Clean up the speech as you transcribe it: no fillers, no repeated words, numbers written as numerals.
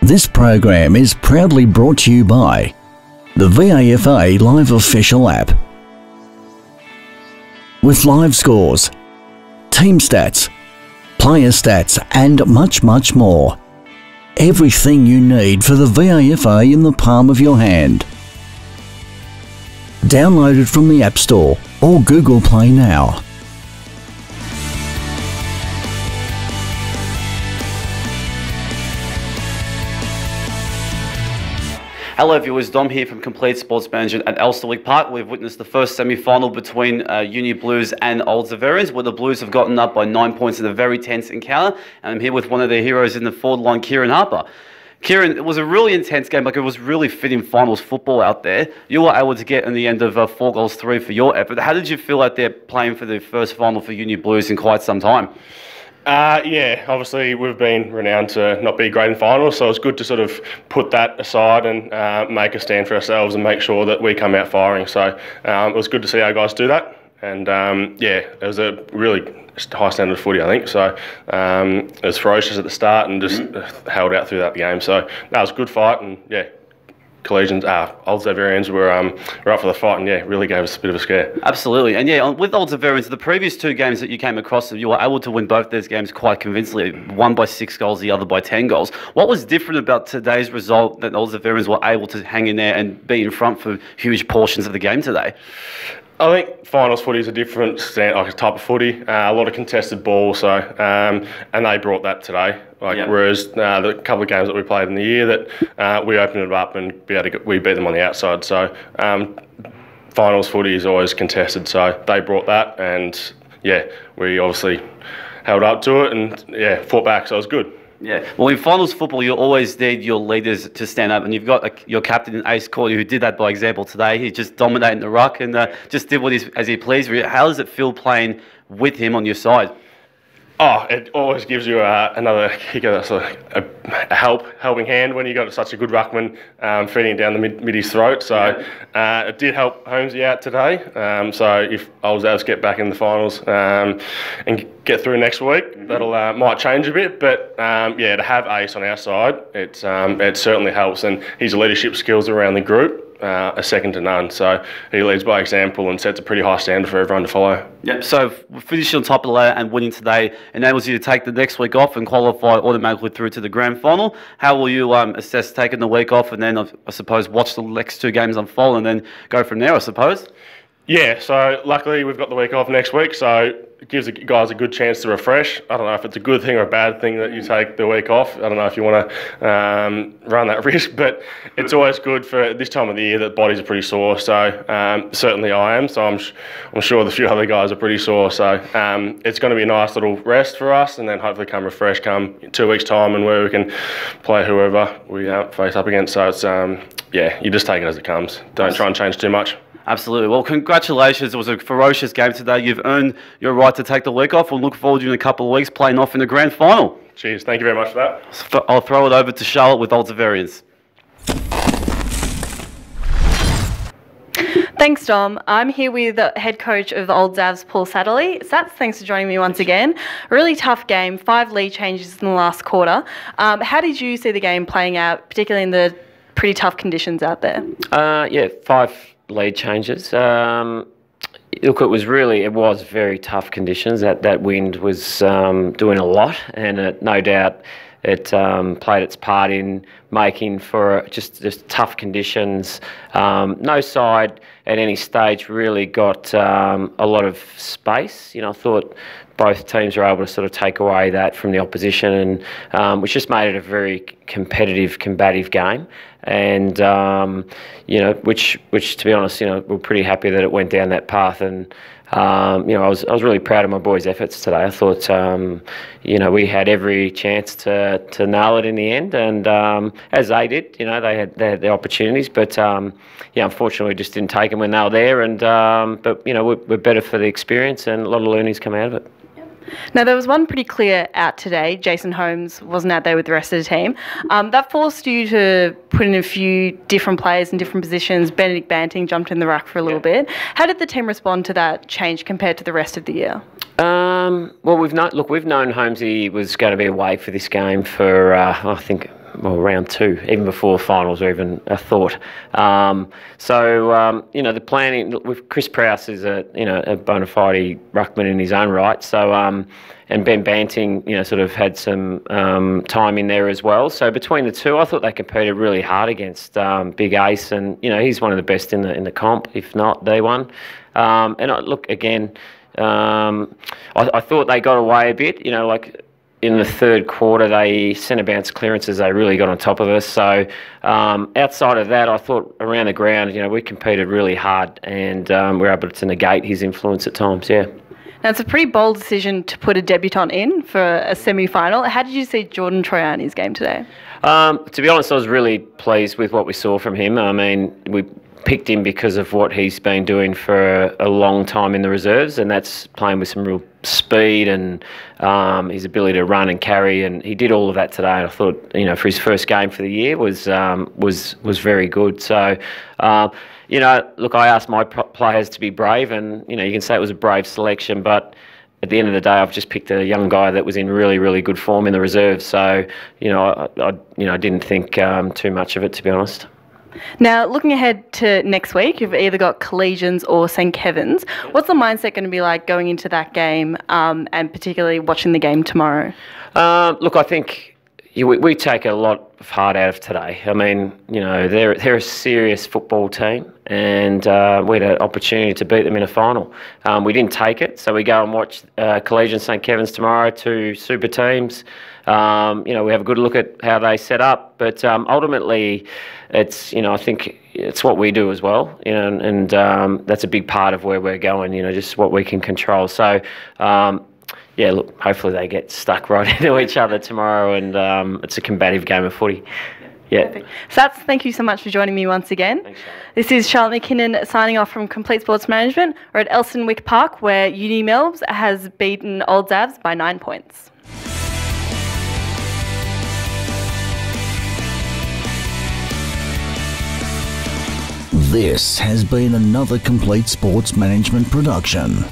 This program is proudly brought to you by the VAFA Live Official app. With live scores, team stats, player stats and much more. Everything you need for the VAFA in the palm of your hand. Download it from the App Store or Google Play now. Hello viewers, Dom here from Complete Sports Management at Elsternwick Park. We've witnessed the first semi-final between Uni Blues and Old Xaverians, where the Blues have gotten up by 9 points in a very tense encounter. And I'm here with one of their heroes in the forward line, Kieran Harper. Kieran, it was a really intense game, like it was really fitting finals football out there. You were able to get in the end of 4-3 for your effort. How did you feel out there playing for the first final for Uni Blues in quite some time? Yeah, obviously we've been renowned to not be great in finals, so it's good to sort of put that aside and make a stand for ourselves and make sure that we come out firing. So it was good to see our guys do that, and yeah, it was a really high standard of footy, I think. So it was ferocious at the start and just held out throughout the game. So that was a good fight, and yeah. Collegians, Old Xaverians were up for the fight, and yeah, really gave us a bit of a scare. Absolutely, and yeah, with Old Xaverians, the previous two games that you came across, you were able to win both those games quite convincingly. One by 6 goals, the other by 10 goals. What was different about today's result that Old Xaverians were able to hang in there and be in front for huge portions of the game today? I think finals footy is a different type of footy, a lot of contested ball, so and they brought that today. Whereas the couple of games that we played in the year, that we opened it up and we beat them on the outside. So finals footy is always contested, so they brought that, and yeah, we obviously held up to it and yeah, fought back, so it was good. Yeah, well, in finals football, you always need your leaders to stand up, and you've got your captain, Ace Corley, who did that by example today. He just dominated the ruck and just did as he pleased. How does it feel playing with him on your side? Oh, it always gives you another kicker, that's a helping hand when you got such a good ruckman feeding it down the middy's throat. So it did help Holmesy out today. So if I was able to get back in the finals and get through next week, that'll might change a bit. But yeah, to have Ace on our side, it certainly helps, and his leadership skills around the group are second to none. So he leads by example and sets a pretty high standard for everyone to follow. Yep. So finishing on top of the ladder and winning today enables you to take the next week off and qualify automatically through to the grand final. How will you assess taking the week off and then, I suppose, watch the next two games unfold and then go from there, I suppose? Yeah, so luckily we've got the week off next week, so it gives the guys a good chance to refresh. I don't know if it's a good thing or a bad thing that you take the week off. I don't know if you want to run that risk, but it's always good for this time of the year that bodies are pretty sore. So certainly I am, so I'm sure the few other guys are pretty sore. So it's going to be a nice little rest for us, and then hopefully come refreshed come 2 weeks' time, and where we can play whoever we face up against. So it's yeah, you just take it as it comes. Don't try and change too much. Absolutely. Well, congratulations. It was a ferocious game today. You've earned your right to take the week off. We'll look forward to you in a couple of weeks playing off in the grand final. Cheers. Thank you very much for that. I'll throw it over to Charlotte with Old Xaverians. Thanks, Dom. I'm here with the head coach of the Old Zavs, Paul Satterley. Sats, thanks for joining me once again. A really tough game, 5 lead changes in the last quarter. How did you see the game playing out, particularly in the pretty tough conditions out there? Yeah, 5 lead changes. Look, it was very tough conditions. That wind was doing a lot, and no doubt it played its part in making for just tough conditions. No side at any stage really got a lot of space. You know, I thought both teams were able to sort of take away that from the opposition, and which just made it a very competitive, combative game. And you know, which to be honest, you know, we're pretty happy that it went down that path. And you know, I was really proud of my boys' efforts today. I thought you know, we had every chance to nail it in the end, and as they did, you know, they had the opportunities, but yeah, unfortunately, we just didn't take them when they were there. And but you know, we're better for the experience, and a lot of learnings come out of it. Now, there was one pretty clear out today. Jason Holmes wasn't out there with the rest of the team. That forced you to put in a few different players in different positions. Benedict Banting jumped in the ruck for a little bit. How did the team respond to that change compared to the rest of the year? Well, we've known Holmesy was going to be away for this game for I think round 2, even before finals or even a thought. The planning with Chris Prowse is a bona fide ruckman in his own right. So and Ben Banting, sort of had some time in there as well. So between the two, I thought they competed really hard against Big Ace, and he's one of the best in the comp, if not the one. I thought they got away a bit. In the third quarter, they centre bounce clearances. They really got on top of us. So outside of that, I thought around the ground, we competed really hard, and we were able to negate his influence at times. Yeah. Now, it's a pretty bold decision to put a debutant in for a semi-final. How did you see Jordan Troiani's game today? To be honest, I was really pleased with what we saw from him. I mean, we picked him because of what he's been doing for a long time in the reserves, and that's playing with some real speed and his ability to run and carry, and he did all of that today. And I thought, for his first game for the year was very good. So, look, I asked my players to be brave, and you can say it was a brave selection, but at the end of the day, I've just picked a young guy that was in really, really good form in the reserves. So, I didn't think too much of it, to be honest. Now, looking ahead to next week, you've either got Collegians or St. Kevin's. What's the mindset going to be like going into that game, and particularly watching the game tomorrow? Look, I think we take a lot of heart out of today. I mean, they're a serious football team, and we had an opportunity to beat them in a final. We didn't take it, so we go and watch Collegian St. Kevin's tomorrow, 2 super teams. We have a good look at how they set up, but ultimately, it's I think it's what we do as well, and that's a big part of where we're going. Just what we can control. So, look, hopefully they get stuck right into each other tomorrow, and it's a combative game of footy. Yeah. Perfect. Sats, thank you so much for joining me once again. Thanks, this is Charlotte McKinnon signing off from Complete Sports Management. We're at Elsternwick Park, where Uni Melbs has beaten Old Zavs by 9 points. This has been another Complete Sports Management production.